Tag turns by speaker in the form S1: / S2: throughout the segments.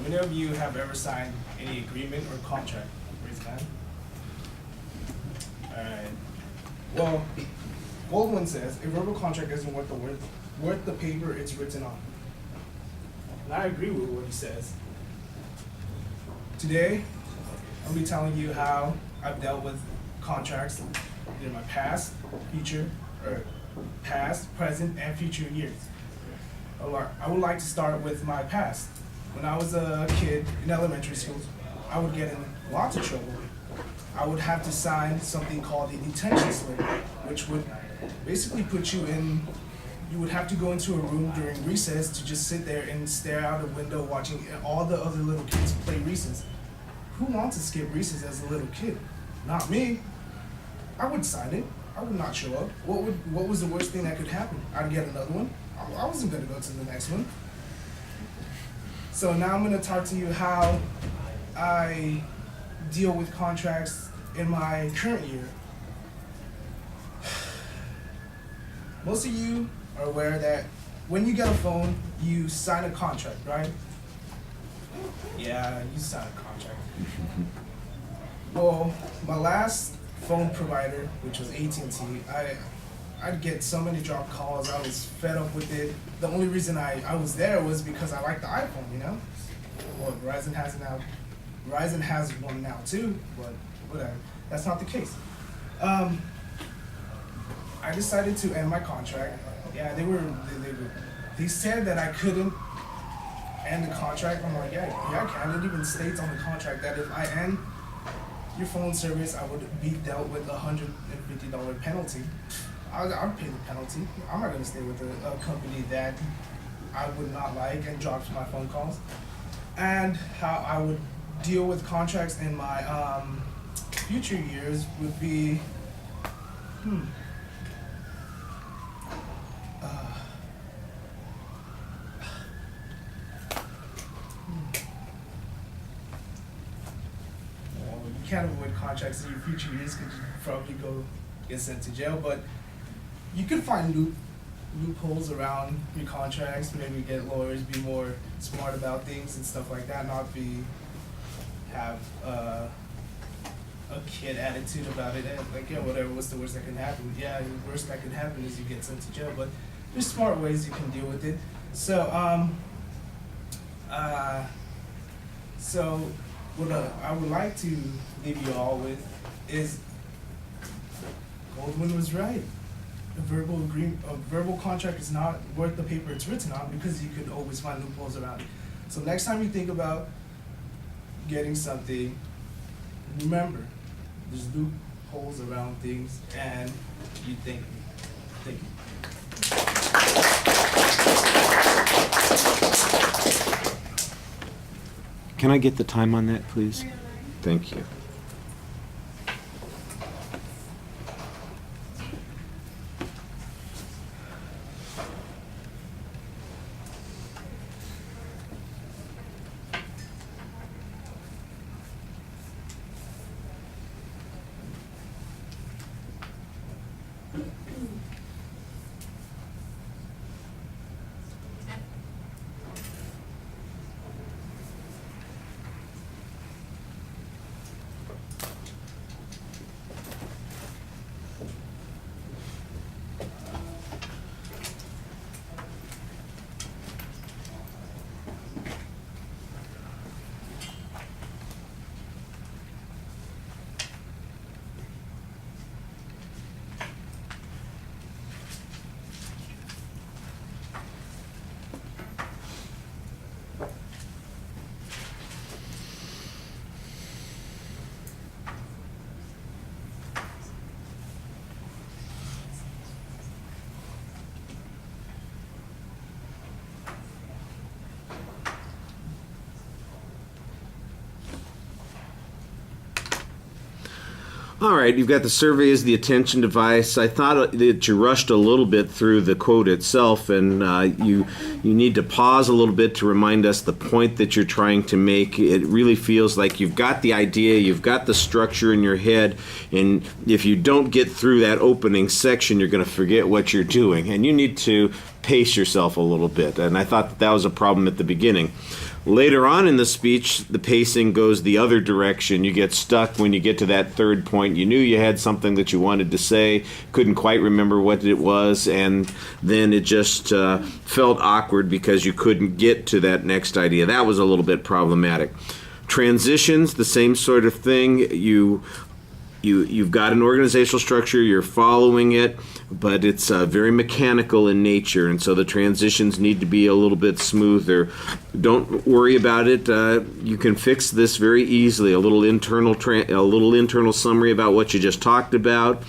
S1: many of you have ever signed any agreement or contract? Raise your hand. Alright. Well, Goldman says a verbal contract isn't worth the paper it's written on. And I agree with what he says. Today, I'll be telling you how I've dealt with contracts in my past, present, and future years. I would like to start with my past. When I was a kid in elementary school, I would get in lots of trouble. I would have to sign something called a detention slip, which would basically put you in, you would have to go into a room during recess to just sit there and stare out a window watching all the other little kids play recess. Who wants to skip recess as a little kid? Not me. I would sign it. I would not show up. What was the worst thing that could happen? I'd get another one. I wasn't gonna go to the next one. So now I'm gonna talk to you how I deal with contracts in my current year. Most of you are aware that when you get a phone, you sign a contract, right? Yeah, you sign a contract. Well, my last phone provider, which was AT&T, I'd get so many dropped calls. I was fed up with it. The only reason I was there was because I liked the iPhone, you know? Well, Verizon has one now too, but whatever. That's not the case. I decided to end my contract. Yeah, they said that I couldn't end the contract. I'm like, yeah, I can. It even states on the contract that if I end your phone service, I would be dealt with $150 penalty. I'll pay the penalty. I'm not gonna stay with a company that I would not like and drops my phone calls. And how I would deal with contracts in my future years would be, Well, you can't avoid contracts in your future years because you probably get sent to jail, but you could find loopholes around your contracts, maybe get lawyers, be more smart about things and stuff like that, not have a kid attitude about it, and like, yeah, whatever, what's the worst that can happen? Yeah, the worst that can happen is you get sent to jail, but there's smart ways you can deal with it. So, what I would like to leave you all with is Goldman was right. A verbal contract is not worth the paper it's written on because you could always find loopholes around it. So next time you think about getting something, remember, there's loopholes around things, and you think. Thank you.
S2: Can I get the time on that, please? Thank you. All right, you've got the survey as the attention device. I thought that you rushed a little bit through the quote itself, and you need to pause a little bit to remind us the point that you're trying to make. It really feels like you've got the idea, you've got the structure in your head, and if you don't get through that opening section, you're going to forget what you're doing, and you need to pace yourself a little bit, and I thought that was a problem at the beginning. Later on in the speech, the pacing goes the other direction. You get stuck when you get to that third point. You knew you had something that you wanted to say, couldn't quite remember what it was, and then it just felt awkward because you couldn't get to that next idea. That was a little bit problematic. Transitions, the same sort of thing. You've got an organizational structure, you're following it, but it's very mechanical in nature, and so the transitions need to be a little bit smoother. Don't worry about it. You can fix this very easily. A little internal summary about what you just talked about,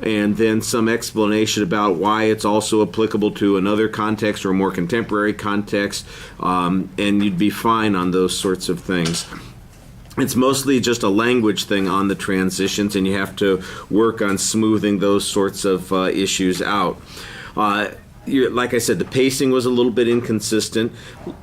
S2: and then some explanation about why it's also applicable to another context or a more contemporary context, and you'd be fine on those sorts of things. It's mostly just a language thing on the transitions, and you have to work on smoothing those sorts of issues out. Like I said, the pacing was a little bit inconsistent.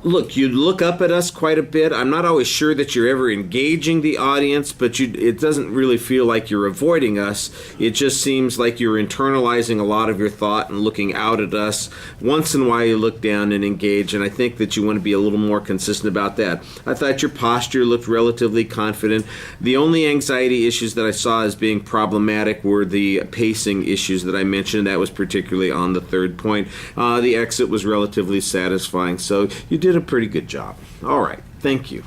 S2: Look, you look up at us quite a bit. I'm not always sure that you're ever engaging the audience, but it doesn't really feel like you're avoiding us. It just seems like you're internalizing a lot of your thought and looking out at us. Once in a while you look down and engage, and I think that you want to be a little more consistent about that. I thought your posture looked relatively confident. The only anxiety issues that I saw as being problematic were the pacing issues that I mentioned. That was particularly on the third point. The exit was relatively satisfying, so you did a pretty good job. All right, thank you.